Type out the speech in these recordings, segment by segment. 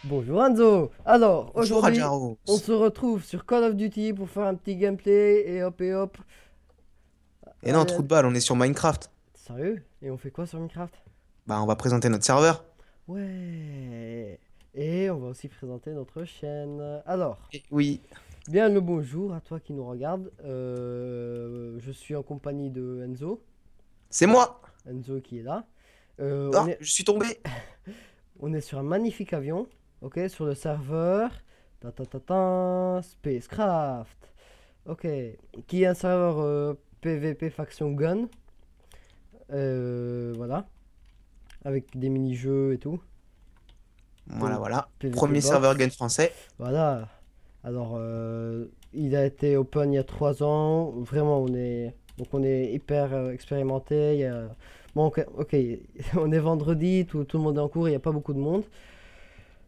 Bonjour Enzo. Alors, Bonjour aujourd'hui, Adjaro. on se retrouve sur Call of Duty pour faire un petit gameplay et hop. Et non, Allez, trou allez. de balle, on est sur Minecraft. Sérieux? Et on fait quoi sur Minecraft? Bah, on va présenter notre serveur. Ouais. Et on va aussi présenter notre chaîne. Alors, Oui, bien le bonjour à toi qui nous regarde. Je suis en compagnie de Enzo. c'est moi. Enzo qui est là. Ah, je suis tombé. On est sur un magnifique avion. Ok, sur le serveur. Ta ta ta ta, Spacecraft. Ok, qui est un serveur PVP faction gun, voilà, avec des mini-jeux et tout. Voilà, Donc voilà. PVP Premier serveur gun box, français. voilà. Alors, il a été open il y a 3 ans. Vraiment, on est hyper expérimenté. Bon, ok, ok, on est vendredi, tout le monde est en cours, il n'y a pas beaucoup de monde.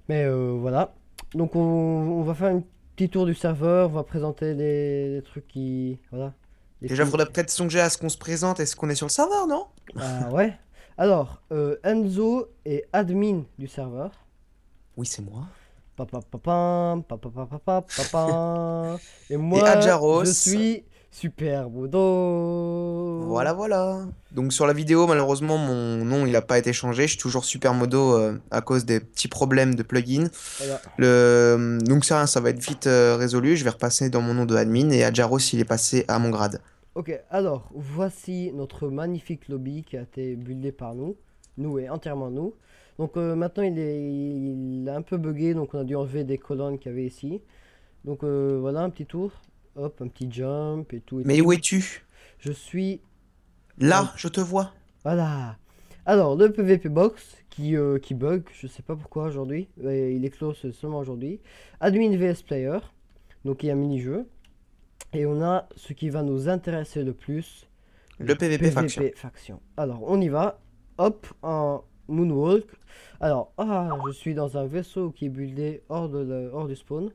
Mais voilà. Donc on va faire un petit tour du serveur, on va présenter des trucs qui, voilà, des Déjà, petits. faudrait peut-être songer à ce qu'on se présente. Est-ce qu'on est sur le serveur, non? Ah ouais. Alors, Enzo est admin du serveur. Oui, c'est moi. Papapapam, papapapapapapam. Et Et moi, je Adjaros. suis super Bodo. Voilà, voilà. Donc sur la vidéo, malheureusement, mon nom, il n'a pas été changé. Je suis toujours Supermodo à cause des petits problèmes de plugin. Voilà. Donc ça va être vite résolu. Je vais repasser dans mon nom de admin et Adjaros, il est passé à mon grade. Ok, alors, voici notre magnifique lobby qui a été buildé par nous. Nous et entièrement nous. Donc maintenant, il est un peu buggé, donc on a dû enlever des colonnes qu'il y avait ici. Donc voilà, un petit tour. Hop, un petit jump et tout et Mais où tout. es-tu? Je suis en... Là, je te vois. Voilà. Alors, le PVP Box qui bug, je sais pas pourquoi aujourd'hui. Il est close seulement aujourd'hui. Admin vs Player. Donc il y a un mini-jeu. Et on a ce qui va nous intéresser le plus, Le le PVP faction. PVP faction. Alors, on y va. Hop, en moonwalk. Alors, je suis dans un vaisseau qui est buildé hors du spawn.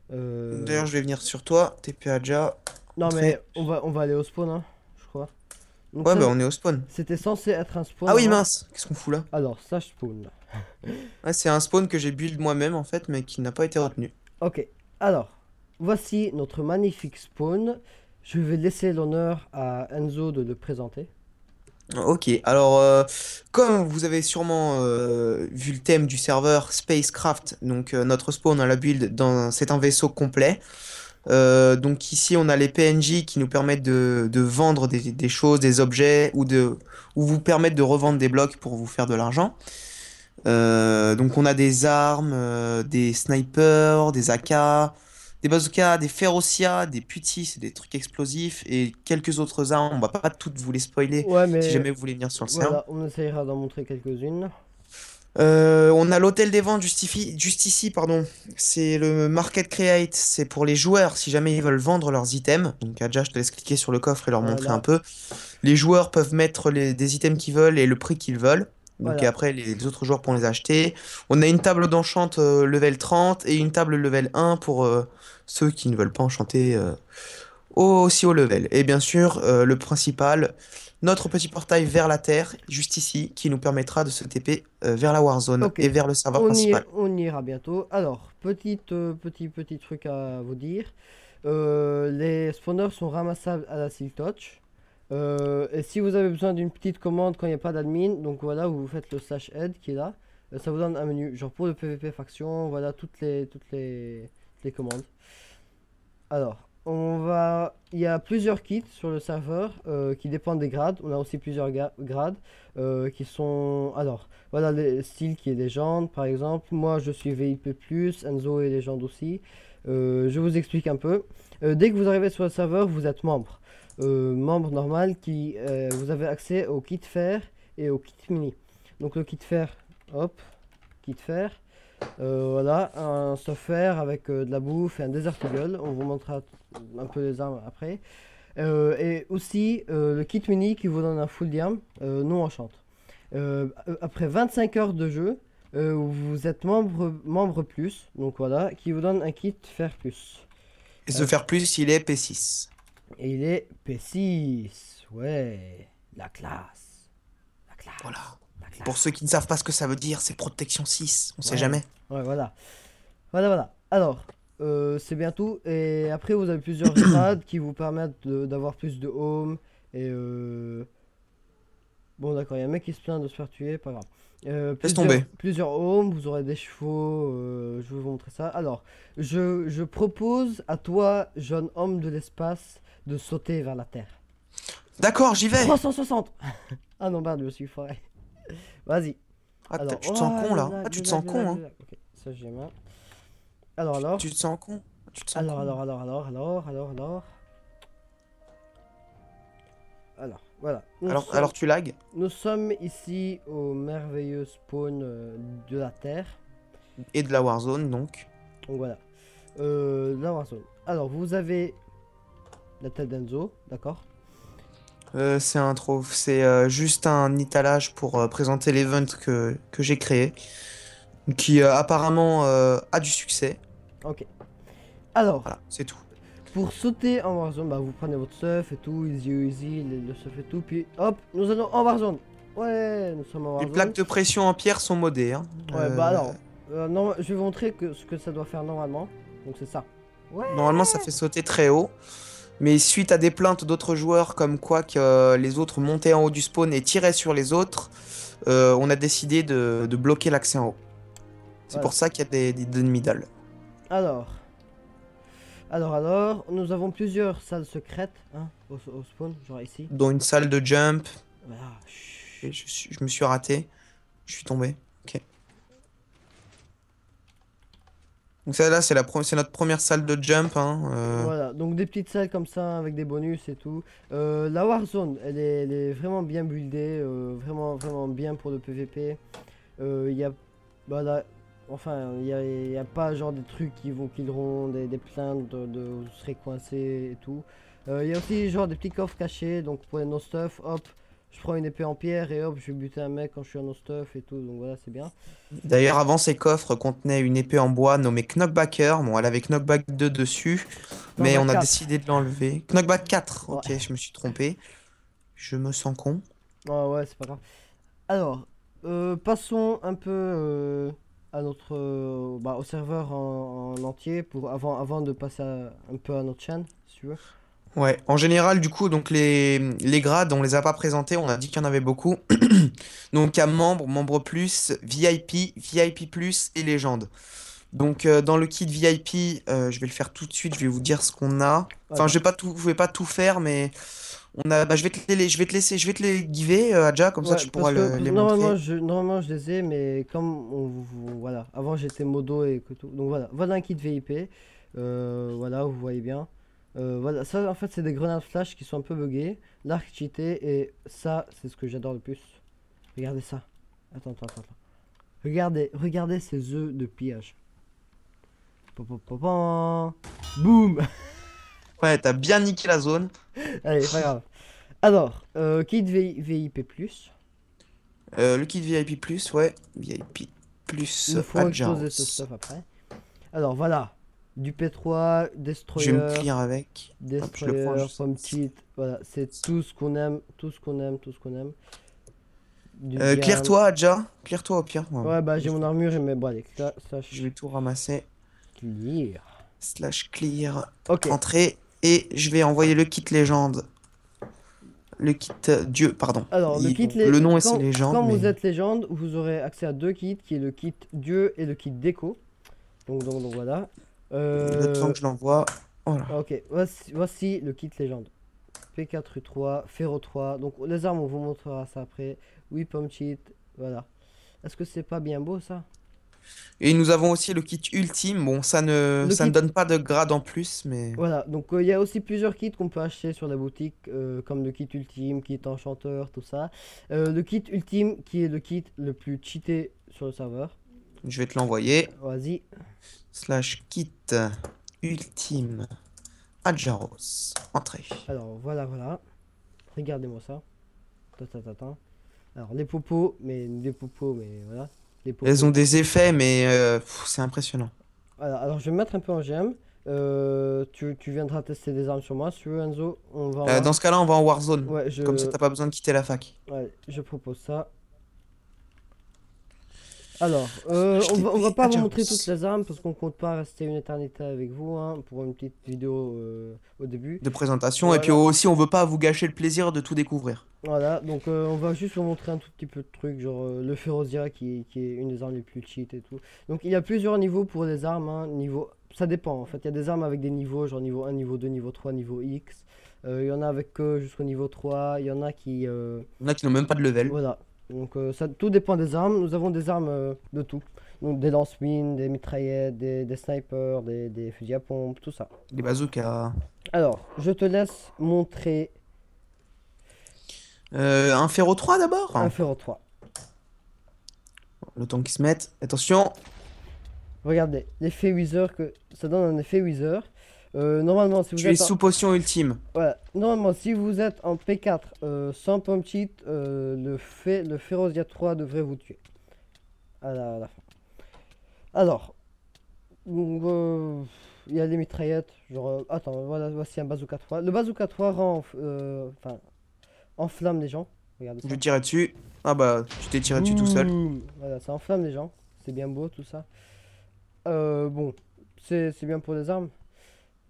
D'ailleurs, Euh, je vais venir sur toi. TP Adja. non, mais Entrée. on va aller au spawn, hein, je crois. Donc Ouais, ça, bah on est au spawn. c'était censé être un spawn Ah oui, avant. mince. Qu'est-ce qu'on fout là? Alors, ça spawn. Ouais, c'est un spawn que j'ai build moi-même en fait, mais qui n'a pas été retenu. Ok, alors, voici notre magnifique spawn. Je vais laisser l'honneur à Enzo de le présenter. Ok, alors comme vous avez sûrement vu le thème du serveur Spacecraft, donc notre spawn à la build, c'est un vaisseau complet. Donc ici on a les PNJ qui nous permettent de vendre des choses, des objets ou vous permettent de revendre des blocs pour vous faire de l'argent. Donc on a des armes, des snipers, des AK, des bazookas, des ferocias, des putis, c'est des trucs explosifs et quelques autres armes. On va pas toutes vous les spoiler Ouais, si mais jamais vous voulez venir sur le serve. voilà, on essayera d'en montrer quelques-unes. On a l'hôtel des ventes juste ici, pardon. C'est le Market Create, c'est pour les joueurs si jamais ils veulent vendre leurs items. Donc Adja, je te laisse cliquer sur le coffre et leur montrer un Voilà, peu. Les joueurs peuvent mettre des items qu'ils veulent et le prix qu'ils veulent. Donc et voilà. après les autres joueurs pourront les acheter. On a une table d'enchante level 30 et une table level 1 pour ceux qui ne veulent pas enchanter aussi haut level. Et bien sûr, le principal, notre petit portail vers la Terre, juste ici, qui nous permettra de se TP vers la Warzone Ok, et vers le serveur principal. on ira bientôt. Alors, petit truc à vous dire. Les spawners sont ramassables à la Silk Touch. Et si vous avez besoin d'une petite commande quand il n'y a pas d'admin, donc voilà, vous faites le slash aid qui est là. Ça vous donne un menu. Genre pour le PVP faction, voilà toutes les commandes. Alors, il y a plusieurs kits sur le serveur qui dépendent des grades. On a aussi plusieurs grades qui sont. Alors, voilà le style qui est légende par exemple. Moi, je suis VIP+, Enzo est légende aussi. Je vous explique un peu. Dès que vous arrivez sur le serveur, vous êtes membre. Membre normal qui vous avez accès au kit fer et au kit mini. Donc le kit fer, hop, kit fer. Voilà, un software avec de la bouffe et un Desert Eagle. On vous montrera un peu les armes après. Et aussi le kit mini qui vous donne un full diam non enchant. Après 25 heures de jeu, vous êtes membre plus. Donc voilà, qui vous donne un kit fer plus. Et se Euh, faire plus, il est P6. et il est P6. Ouais, la classe. La Voilà. classe. La Pour ceux classe. qui ne savent pas ce que ça veut dire, c'est protection 6. On sait Ouais, jamais. Ouais, voilà. Voilà, voilà. Alors, c'est bien tout. Et après, vous avez plusieurs grades qui vous permettent d'avoir plus de home. Et bon, d'accord, il y a un mec qui se plaint de se faire tuer, pas grave. Laisse tomber. Plusieurs homes, vous aurez des chevaux. Je vais vous montrer ça. Alors, je propose à toi, jeune homme de l'espace, de sauter vers la Terre. D'accord, j'y vais. 360. Ah non, merde, je me suis foiré. Vas-y. Ah, Alors, tu te sens oh, con le là. lag, Ah, tu le te lag, sens le con, lag, hein. le lag. Ok, ça j'ai mal. Alors. Tu te sens con. Tu te sens Alors, con. alors, alors, alors, alors, alors, alors. Alors, voilà. Alors tu lags. Nous sommes ici au merveilleux spawn de la Terre. Et de la Warzone, donc. Donc voilà. La Warzone. Alors, vous avez la tête d'Enzo, d'accord? C'est juste un étalage pour présenter l'event que j'ai créé. Qui apparemment a du succès. Ok. Alors, Voilà, c'est tout. pour sauter en Warzone, bah, vous prenez votre stuff et tout, easy, le stuff et tout, puis hop, nous allons en Warzone. Ouais, nous sommes en Les Warzone. plaques de pression en pierre sont modées, hein. Ouais, bah alors, non, je vais vous montrer ce que ça doit faire normalement. Donc c'est ça. Ouais. Normalement, ça fait sauter très haut. Mais suite à des plaintes d'autres joueurs comme quoi que les autres montaient en haut du spawn et tiraient sur les autres, on a décidé de bloquer l'accès en haut. C'est Voilà. pour ça qu'il y a des demi-dalles. Alors. Alors, nous avons plusieurs salles secrètes hein, au spawn, genre ici. Dont une salle de jump. Voilà. Et je me suis raté. Je suis tombé. Ok. Donc celle-là, c'est notre première salle de jump, hein. Voilà, donc des petites salles comme ça avec des bonus et tout. La Warzone, elle est vraiment bien buildée, vraiment bien pour le PVP. Il y a, voilà, enfin, il y a pas genre des trucs qui killeront, des plaintes vous serez coincé et tout. Il y a aussi genre des petits coffres cachés, donc pour les no stuff, hop, je prends une épée en pierre et hop, je vais buter un mec quand je suis en no stuff et tout, donc voilà, c'est bien. D'ailleurs, avant, ces coffres contenaient une épée en bois nommée Knockbacker. Bon, elle avait Knockback 2 dessus, Non, mais bah on a 4. décidé de l'enlever. Knockback 4, Ouais. ok, je me suis trompé. Je me sens con. Ah ouais, c'est pas grave. Alors, passons un peu à notre, bah, au serveur en entier avant de passer un peu à notre chaîne, si tu veux. Ouais, en général, du coup, donc les grades, on les a pas présentés, on a dit qu'il y en avait beaucoup. Donc, il y a membre, membre plus, VIP, VIP plus et légende. Donc, dans le kit VIP, je vais le faire tout de suite, je vais vous dire ce qu'on a. Enfin, Attends. je vais pas tout faire, mais on a, bah, je vais te les giver, Adja, comme ça Ouais, tu pourras parce les que montrer. normalement je les ai, mais comme voilà, avant j'étais modo et que tout. Donc voilà un kit VIP. Voilà, vous voyez bien. Voilà, ça en fait c'est des grenades flash qui sont un peu buggées. L'arc cheaté et ça c'est ce que j'adore le plus. Regardez ça. Attends. Regardez ces œufs de pillage. Pam. Boum. Ouais, t'as bien niqué la zone. Allez, pas grave. Alors, kit VIP+. Le kit VIP plus, ouais, VIP plus, Il nous faut exploser ce Adjaros. stuff après. Alors voilà, du P3, Je vais me Destroyer, clear avec. Hop, je le prends Destroyer, juste. Pomme Cheat, voilà, c'est tout ce qu'on aime, tout ce qu'on aime, tout ce qu'on aime. Du diable. Clear-toi, Adja. Clear-toi au pire. Ouais. Ouais, bah j'ai mon armure, mais bon, allez, ça, Je vais tout ramasser. clear. Slash clear. Ok, Entrée. Et je vais envoyer le kit légende. Le kit Dieu, pardon. alors Le nom c'est légende, quand mais vous êtes légende, vous aurez accès à deux kits, qui est le kit Dieu et le kit déco. Donc voilà. le temps que je l'envoie. Voilà. Ok, voici le kit légende. P4U3, Ferro 3. Donc les armes, on vous montrera ça après. Oui, Pomme Cheat, voilà. Est-ce que c'est pas bien beau ça? Et nous avons aussi le kit ultime. Bon, Le ça ne kit, donne pas de grade en plus, mais voilà. Donc il y a aussi plusieurs kits qu'on peut acheter sur la boutique, comme le kit ultime, kit enchanteur, tout ça. Le kit ultime qui est le kit le plus cheaté sur le serveur. je vais te l'envoyer. Vas-y. Slash kit ultime Adjaros. Entrée. Alors voilà. Regardez-moi ça. Attends. Alors les popos, mais des popos, mais voilà. Les Elles ont popos. des effets, mais c'est impressionnant. Voilà, alors je vais me mettre un peu en GM. Tu viendras tester des armes sur moi. Si tu veux, Enzo, on va en voir. Dans ce cas-là, on va en Warzone. Ouais, Comme ça, t'as pas besoin de quitter la fac. ouais, je propose ça. Alors, Je t'ai on va payé pas vous montrer toutes Adjaros. les armes parce qu'on compte pas rester une éternité avec vous hein, pour une petite vidéo au début. De présentation. Et puis Voilà, aussi, on veut pas vous gâcher le plaisir de tout découvrir. voilà. Donc on va juste vous montrer un tout petit peu de trucs, genre le Ferocia qui est une des armes les plus cheat et tout. Donc il y a plusieurs niveaux pour les armes. Hein, niveau, ça dépend en fait. Il y a des armes avec des niveaux, genre niveau 1, niveau 2, niveau 3, niveau X. Il y en a avec jusqu'au niveau 3. Il y en a qui, Il y en a qui n'ont même pas de level. voilà. Donc ça, tout dépend des armes. Nous avons des armes de tout. Donc des lance-mines, des mitraillettes, des snipers, des fusils à pompe, tout ça. Des bazookas. Alors, je te laisse montrer Un Ferro 3 d'abord. un Fero 3. Le temps qu'ils se mettent. Attention. Regardez, l'effet Wither, que ça donne un effet Wither. Normalement, si vous Tu es êtes en... sous potion ultime. Voilà. Normalement, si vous êtes en P4 sans pump cheat, le Ferocia 3 devrait vous tuer à la fin. Alors, donc, il y a les mitraillettes. Genre, attends, voilà, voici un bazooka 3. Le bazooka 3 rend, enfin, enflamme les gens. Regardez Je ça. vais tirer dessus. Ah bah, tu t'es tiré dessus tout seul. Boum. Voilà, ça enflamme les gens. C'est bien beau tout ça. Bon, c'est bien pour les armes.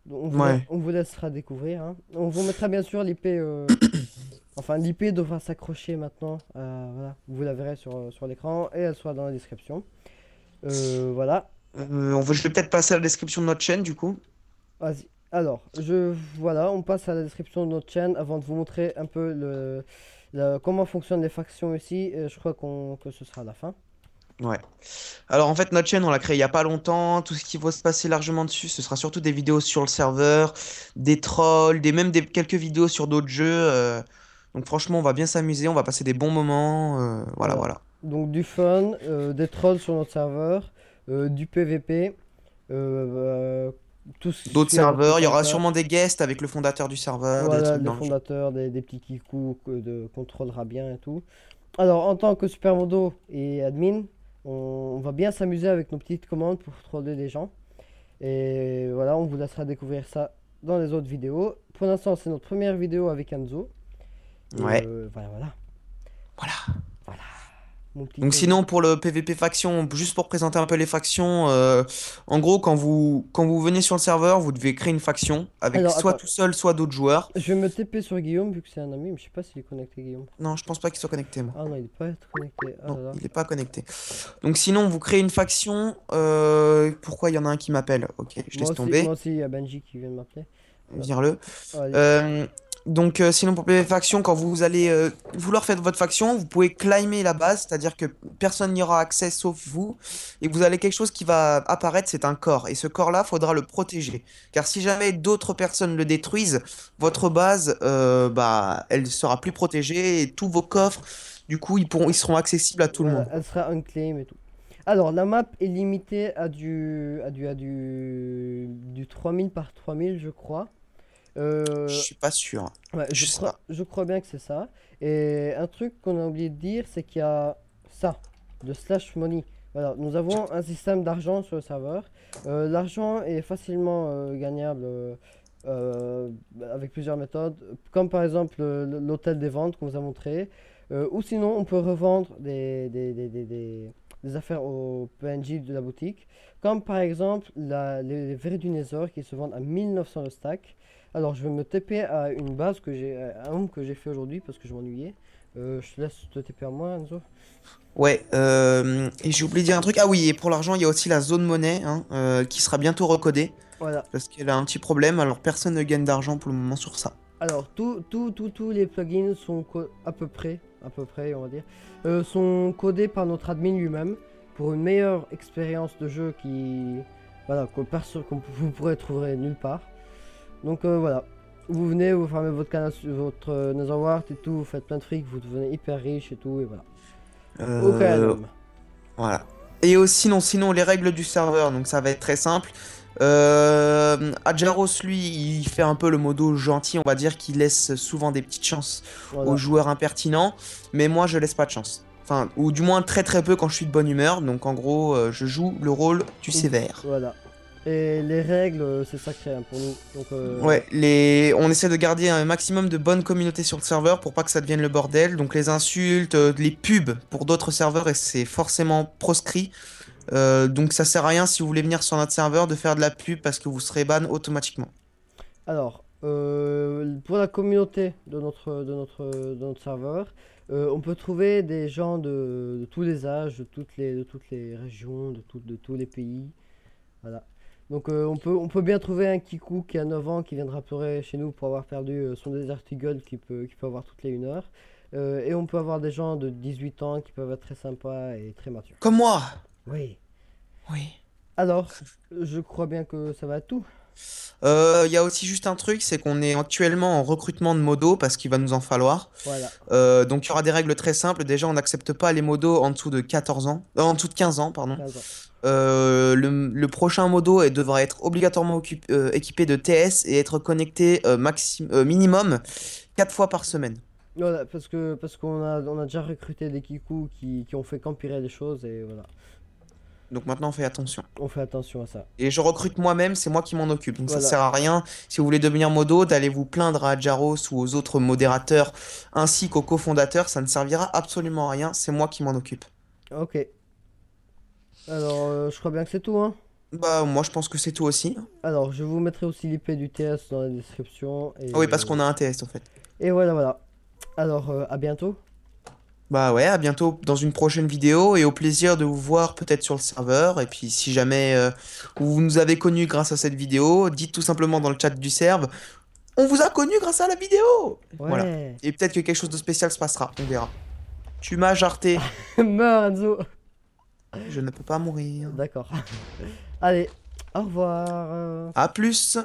Donc, Ouais. on vous laissera découvrir. Hein. On vous mettra bien sûr l'IP. Enfin, l'IP devra s'accrocher maintenant. Voilà, vous la verrez sur l'écran et elle sera dans la description. Voilà. Je vais peut-être passer à la description de notre chaîne du coup. Vas-y. Alors, voilà, on passe à la description de notre chaîne avant de vous montrer un peu comment fonctionnent les factions ici. Je crois que ce sera à la fin. Ouais. Alors en fait, notre chaîne, on l'a créée il y a pas longtemps. Tout ce qui va se passer largement dessus, ce sera surtout des vidéos sur le serveur, des trolls, quelques vidéos sur d'autres jeux. Donc franchement, on va bien s'amuser, on va passer des bons moments. Voilà, Voilà. voilà. Donc du fun, des trolls sur notre serveur, du PVP, euh, tout ce D'autres qu'il y a dans tout serveurs, il y comme aura ça. sûrement des guests avec le fondateur du serveur, des Voilà, trucs les dans le genre. fondateurs, des petits kikous qu'on contrôlera bien et tout. Alors, en tant que Supermodo et admin, on va bien s'amuser avec nos petites commandes pour troller les gens. Et voilà, on vous laissera découvrir ça dans les autres vidéos. Pour l'instant, c'est notre première vidéo avec Enzo. Et Ouais. voilà, voilà, Voilà. voilà, mon petit Donc Enzo. sinon pour le PVP faction, juste pour présenter un peu les factions, en gros quand vous venez sur le serveur, vous devez créer une faction avec Alors, soit attends, tout seul, soit d'autres joueurs. je vais me TP sur Guillaume vu que c'est un ami, mais je sais pas s'il est connecté, Guillaume. Non, je pense pas qu'il soit connecté moi. Ah non, il est pas connecté. Ah Non, là là. il est pas connecté. Donc sinon vous créez une faction. Pourquoi il y en a un qui m'appelle? Ok, je laisse Moi tomber. aussi, il y a Benji qui vient de m'appeler. Voilà. Vire-le. Allez. Euh, sinon pour PvP faction, quand vous allez vouloir faire votre faction, vous pouvez claimer la base, c'est-à-dire que personne n'y aura accès sauf vous, et que vous avez quelque chose qui va apparaître, c'est un corps, et ce corps-là, faudra le protéger, car si jamais d'autres personnes le détruisent, votre base, bah, elle sera plus protégée, et tous vos coffres, du coup, ils seront accessibles à tout le Voilà, monde. elle sera unclaim et tout. Alors, la map est limitée du 3000 par 3000, je crois. Je Euh, suis pas sûr. ouais, Je sais pas. je crois bien que c'est ça. Et un truc qu'on a oublié de dire, c'est qu'il y a ça, de slash money. Voilà, nous avons un système d'argent sur le serveur. L'argent est facilement gagnable euh, avec plusieurs méthodes, comme par exemple l'hôtel des ventes qu'on vous a montré. Ou sinon, on peut revendre des affaires au PNJ de la boutique, comme par exemple les verres du Nether qui se vendent à 1900 le stack. Alors, je vais me TP à une base un home que j'ai fait aujourd'hui parce que je m'ennuyais. Je te laisse te TP à moi, Enzo. Ouais, et j'ai oublié de dire un truc. Ah oui, et pour l'argent, il y a aussi la zone monnaie hein, qui sera bientôt recodée. Voilà. Parce qu'elle a un petit problème, alors personne ne gagne d'argent pour le moment sur ça. Alors, tous les plugins sont à peu près, on va dire, sont codés par notre admin lui-même pour une meilleure expérience de jeu voilà, que vous pourrez trouver nulle part. Donc voilà, vous venez, vous farmez votre canal, votre Netherwart et tout, vous faites plein de fric, vous devenez hyper riche et tout, et voilà. Aucun Euh, homme. voilà. Et aussi, sinon, les règles du serveur, donc ça va être très simple. Adjaros, lui, il fait un peu le modo gentil, on va dire, qu'il laisse souvent des petites chances aux Voilà. joueurs impertinents. Mais moi, je laisse pas de chance. Enfin, ou du moins très très peu quand je suis de bonne humeur. Donc en gros, je joue le rôle du sévère. Voilà. Et les règles, c'est sacré hein, pour nous. Donc, Ouais, on essaie de garder un maximum de bonnes communautés sur le serveur pour pas que ça devienne le bordel. Donc les insultes, les pubs pour d'autres serveurs, et c'est forcément proscrit. Donc ça sert à rien si vous voulez venir sur notre serveur de faire de la pub parce que vous serez ban automatiquement. alors, pour la communauté de notre serveur, on peut trouver des gens de tous les âges, de toutes les régions, de tous les pays. Voilà. Donc on peut bien trouver un Kikou qui a 9 ans qui viendra pleurer chez nous pour avoir perdu son Desert Eagle qui peut avoir toutes les 1 heure. Et on peut avoir des gens de 18 ans qui peuvent être très sympas et très matures. Comme moi! Oui. Oui. Alors, je crois bien que ça va être tout. Il y a aussi juste un truc, c'est qu'on est actuellement en recrutement de modos parce qu'il va nous en falloir. Voilà. Donc il y aura des règles très simples. Déjà, on n'accepte pas les modos en dessous de 14 ans, en dessous de 15 ans, pardon. 15 ans. Le prochain modo devra être obligatoirement équipé de TS et être connecté minimum 4 fois par semaine. Voilà, parce on a déjà recruté des Kikou qui ont fait qu'empirer les choses et voilà. Donc maintenant, on fait attention. On fait attention à ça. Et je recrute moi-même, c'est moi qui m'en occupe. Donc ça Voilà. sert à rien, si vous voulez devenir modo, d'aller vous plaindre à Jaros ou aux autres modérateurs ainsi qu'aux cofondateurs. Ça ne servira absolument à rien, c'est moi qui m'en occupe. Ok. Alors, je crois bien que c'est tout, hein. Bah moi je pense que c'est tout aussi. Alors, je vous mettrai aussi l'IP du TS dans la description. Ah oui, parce qu'on a un TS en fait. Et voilà, voilà. Alors, à bientôt. Bah ouais, à bientôt dans une prochaine vidéo et au plaisir de vous voir peut-être sur le serveur. Et puis si jamais vous nous avez connus grâce à cette vidéo, dites tout simplement dans le chat du serve, on vous a connus grâce à la vidéo. Voilà. Ouais. Et peut-être que quelque chose de spécial se passera, on verra. Tu m'as jarté. Meurs, Enzo. Je ne peux pas mourir. D'accord. Allez, au revoir. À plus.